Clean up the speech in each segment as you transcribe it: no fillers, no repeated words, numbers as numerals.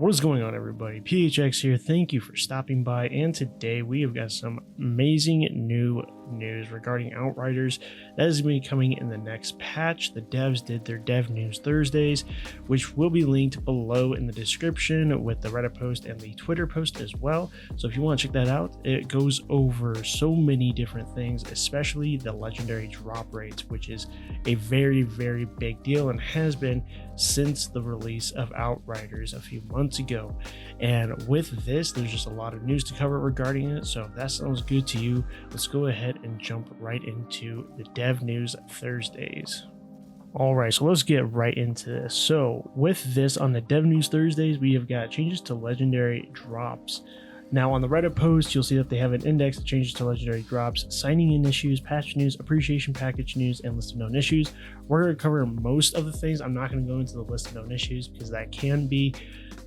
What is going on, everybody? PHX here. Thank you for stopping by, and today we have got some amazing new news regarding Outriders that is going to be coming in the next patch. The devs did their Dev News Thursdays, which will be linked below in the description with the Reddit post and the Twitter post as well. So if you want to check that out, it goes over so many different things, especially the legendary drop rates, which is a very, very big deal and has been since the release of Outriders a few months ago. And with this, there's just a lot of news to cover regarding it. So if that sounds good to you, let's go ahead and jump right into the Dev News Thursdays. All right, so let's get right into this. So with this, on the Dev News Thursdays, we have got changes to legendary drops. Now on the Reddit post, you'll see that they have an index that changes to legendary drops, signing in issues, patch news, appreciation package news, and list of known issues. We're going to cover most of the things. I'm not going to go into the list of known issues because that can be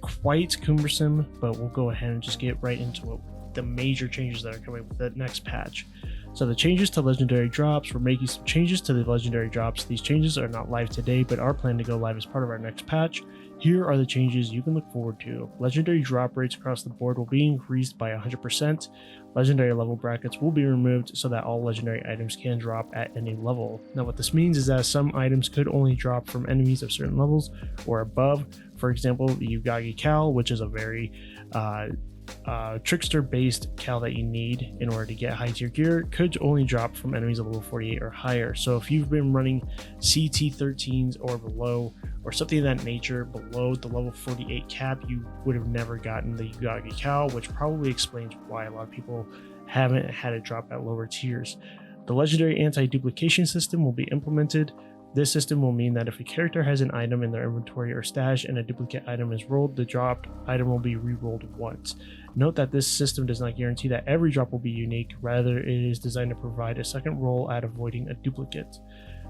quite cumbersome, but we'll go ahead and just get right into the major changes that are coming with the next patch. So the changes to legendary drops, we're making some changes to the legendary drops. These changes are not live today, but are planned to go live as part of our next patch. Here are the changes you can look forward to. Legendary drop rates across the board will be increased by 100%. Legendary level brackets will be removed so that all legendary items can drop at any level. Now what this means is that some items could only drop from enemies of certain levels or above. For example, the Yugagi Cal, which is a very trickster based cal that you need in order to get high tier gear, could only drop from enemies of level 48 or higher. So if you've been running CT 13s or below, or something of that nature below the level 48 cap, you would have never gotten the Yugagi Cal, which probably explains why a lot of people haven't had it drop at lower tiers. The legendary anti-duplication system will be implemented. This system will mean that if a character has an item in their inventory or stash and a duplicate item is rolled, the dropped item will be re-rolled once. Note that this system does not guarantee that every drop will be unique, rather it is designed to provide a second roll at avoiding a duplicate.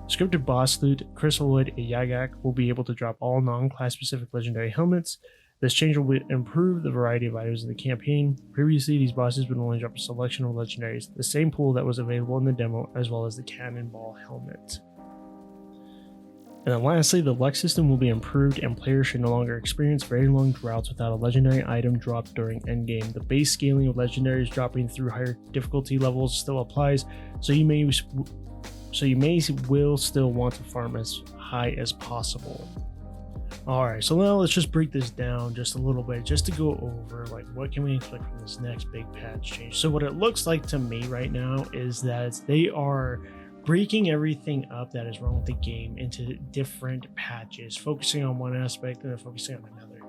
Scripted boss loot, Crystalloid Yagak will be able to drop all non-class specific legendary helmets. This change will improve the variety of items in the campaign. Previously, these bosses would only drop a selection of legendaries, the same pool that was available in the demo, as well as the cannonball helmet. And then lastly, the luck system will be improved and players should no longer experience very long droughts without a legendary item dropped during endgame. The base scaling of legendaries dropping through higher difficulty levels still applies, so you may will still want to farm as high as possible. Alright, so now let's just break this down just a little bit, just to go over like what can we expect from this next big patch change. So what it looks like to me right now is that they are breaking everything up that is wrong with the game into different patches, focusing on one aspect and then focusing on another.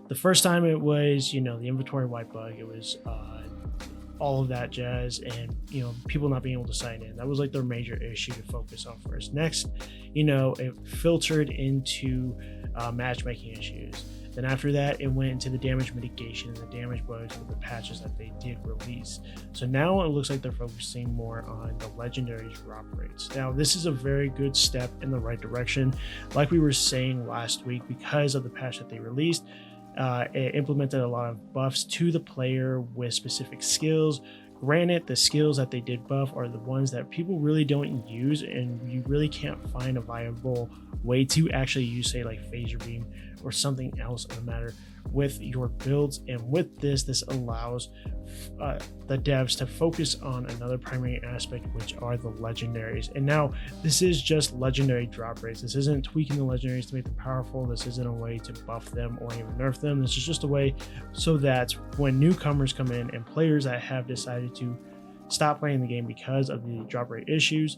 The first time it was, the inventory wipe bug, it was all of that jazz, and people not being able to sign in. That was like their major issue to focus on first. Next, it filtered into matchmaking issues. Then after that, it went into the damage mitigation and the damage bugs with the patches that they did release. So now it looks like they're focusing more on the legendary drop rates. Now this is a very good step in the right direction. Like we were saying last week, because of the patch that they released, it implemented a lot of buffs to the player with specific skills. Granted, the skills that they did buff are the ones that people really don't use, and you really can't find a viable way to actually use, say, like Phaser Beam or something else in the matter with your builds. And with this allows the devs to focus on another primary aspect, which are the legendaries. And now this is just legendary drop rates. This isn't tweaking the legendaries to make them powerful. This isn't a way to buff them or even nerf them. This is just a way so that when newcomers come in and players that have decided to stop playing the game because of the drop rate issues,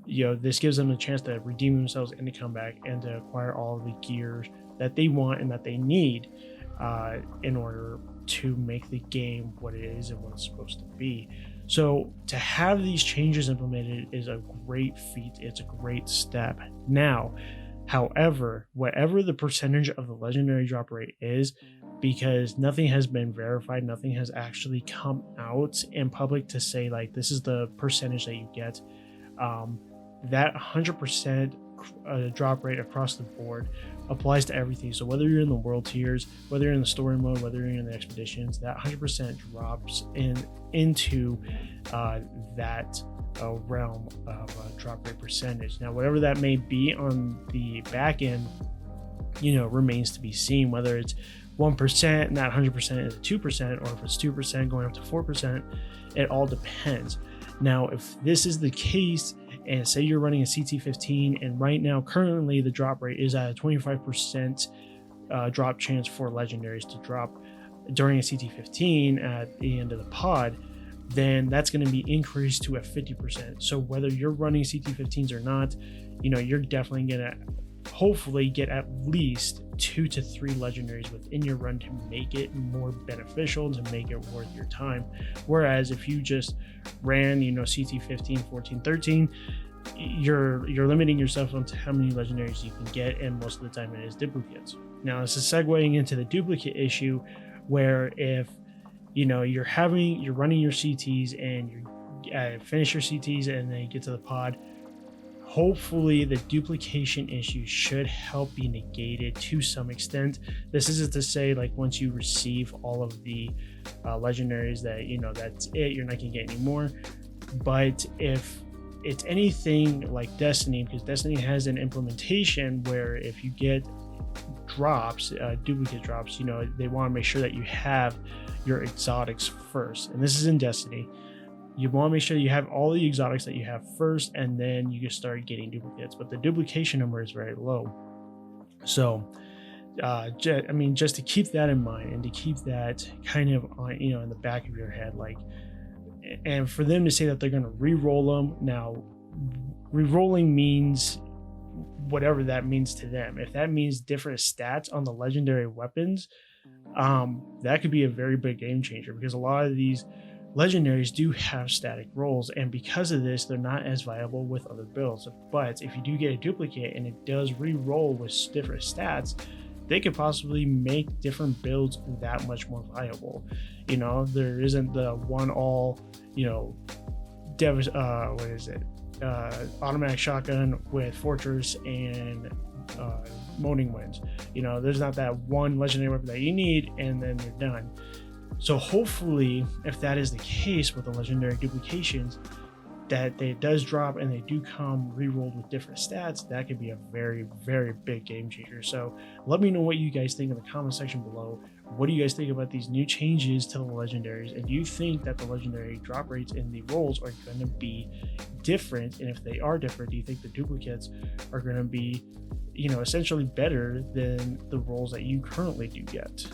this gives them a chance to redeem themselves and to come back and to acquire all of the gears that they want and that they need in order to make the game what it is and what it's supposed to be. So to have these changes implemented is a great feat. It's a great step. Now, however, whatever the percentage of the legendary drop rate is, because nothing has been verified, nothing has actually come out in public to say like this is the percentage that you get, that 100% drop rate across the board applies to everything. So whether you're in the world tiers, whether you're in the story mode, whether you're in the expeditions, that 100% drops into that realm of drop rate percentage. Now, whatever that may be on the back end, remains to be seen, whether it's 1% and that 100% is 2%, or if it's 2% going up to 4%, it all depends. Now, if this is the case, and say you're running a CT15, and right now currently the drop rate is at a 25% drop chance for legendaries to drop during a CT15 at the end of the pod, then that's going to be increased to a 50%. So whether you're running CT15s or not, you're definitely going to hopefully get at least 2 to 3 legendaries within your run to make it more beneficial, to make it worth your time. Whereas if you just ran, CT15, 14, 13, you're limiting yourself onto how many legendaries you can get, and most of the time it is duplicates. Now, this is segueing into the duplicate issue, where if you're running your CTs and you finish your CTs and then you get to the pod, hopefully the duplication issue should help be negated to some extent. This isn't to say like once you receive all of the legendaries that that's it, you're not gonna get any more. But if it's anything like Destiny, because Destiny has an implementation where if you get drops, duplicate drops, they want to make sure that you have your exotics first. And this is in Destiny. You want to make sure you have all the exotics that you have first, and then you can start getting duplicates. But the duplication number is very low. So, just to keep that in mind, and to keep that kind of on, in the back of your head, like, and for them to say that they're going to re-roll them. Now, re-rolling means whatever that means to them. If that means different stats on the legendary weapons, that could be a very big game changer, because a lot of these legendaries do have static rolls, and because of this, they're not as viable with other builds. But if you do get a duplicate and it does re-roll with different stats, they could possibly make different builds that much more viable. There isn't the one all, automatic shotgun with Fortress and Moaning Winds. There's not that one legendary weapon that you need and then you're done. So hopefully, if that is the case with the legendary duplications, that it does drop and they do come re-rolled with different stats, that could be a very, very big game changer. So let me know what you guys think in the comment section below. What do you guys think about these new changes to the legendaries? And do you think that the legendary drop rates in the rolls are going to be different? And if they are different, do you think the duplicates are going to be, essentially better than the rolls that you currently do get?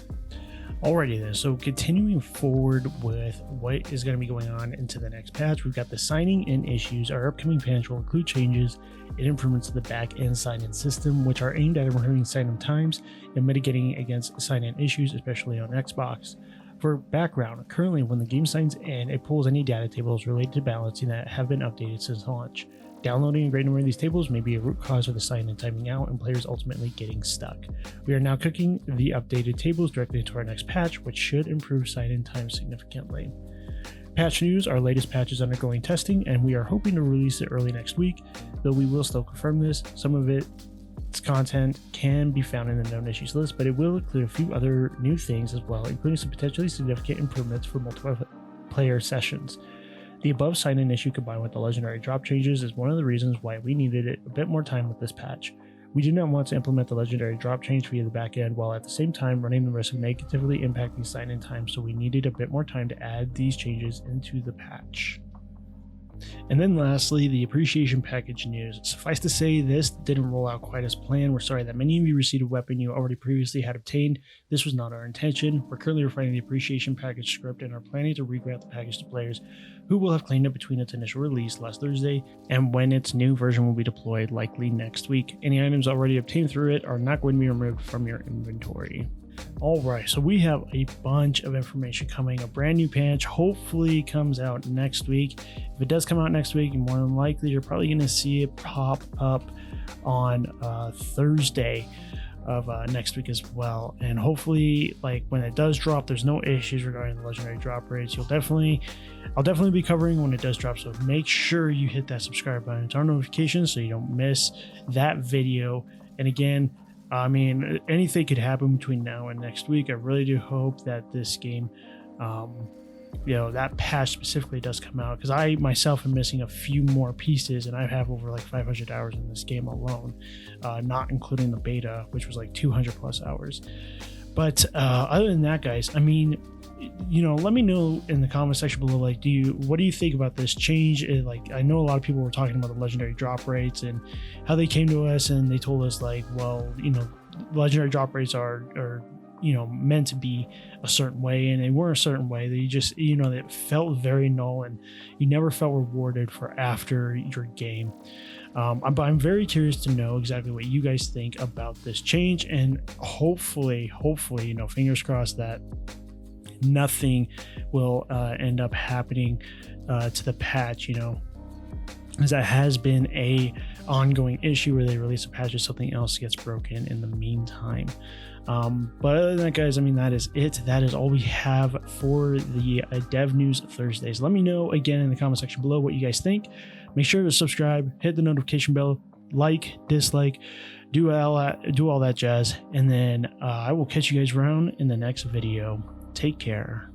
Alrighty then, so continuing forward with what is going to be going on into the next patch, we've got the signing in issues. Our upcoming patch will include changes and improvements to the back-end sign-in system, which are aimed at improving sign-in times and mitigating against sign-in issues, especially on Xbox. For background, currently when the game signs in, it pulls any data tables related to balancing that have been updated since launch. Downloading a great number of these tables may be a root cause of the sign-in timing out and players ultimately getting stuck. We are now cooking the updated tables directly into our next patch, which should improve sign-in time significantly. Patch news: our latest patch is undergoing testing and we are hoping to release it early next week, though we will still confirm this. Some of its content can be found in the known issues list, but it will include a few other new things as well, including some potentially significant improvements for multiplayer sessions. The above sign-in issue combined with the legendary drop changes is one of the reasons why we needed a bit more time with this patch. We do not want to implement the legendary drop change via the back end while at the same time running the risk of negatively impacting sign-in time, so we needed a bit more time to add these changes into the patch. And then lastly, the appreciation package news. Suffice to say, this didn't roll out quite as planned. We're sorry that many of you received a weapon you already previously had obtained. This was not our intention. We're currently refining the appreciation package script and are planning to regrant the package to players who will have claimed it between its initial release last Thursday and when its new version will be deployed, likely next week. Any items already obtained through it are not going to be removed from your inventory. Alright, so we have a bunch of information coming. A brand new patch hopefully comes out next week. If it does come out next week, more than likely you're probably going to see it pop up on Thursday of next week as well. And hopefully, like, when it does drop, there's no issues regarding the legendary drop rates. I'll definitely be covering when it does drop, so make sure you hit that subscribe button and turn on notifications so you don't miss that video. And again, I mean, anything could happen between now and next week. I really do hope that this game, that patch specifically does come out, because I myself am missing a few more pieces, and I have over like 500 hours in this game alone, not including the beta, which was like 200 plus hours. But other than that, guys, I mean, let me know in the comment section below, like, what do you think about this change? Like, I know a lot of people were talking about the legendary drop rates and how they came to us and they told us, like, well, legendary drop rates are meant to be a certain way, and they weren't a certain way. They just, it felt very null, and you never felt rewarded for after your game. But I'm very curious to know exactly what you guys think about this change, and hopefully, fingers crossed that nothing will end up happening to the patch, as that has been a ongoing issue where they release a patch and something else gets broken in the meantime. But other than that, guys, I mean, that is it. That is all we have for the Dev News Thursdays. Let me know again in the comment section below what you guys think. Make sure to subscribe, hit the notification bell, like, dislike, do all that jazz, and then I will catch you guys around in the next video. Take care.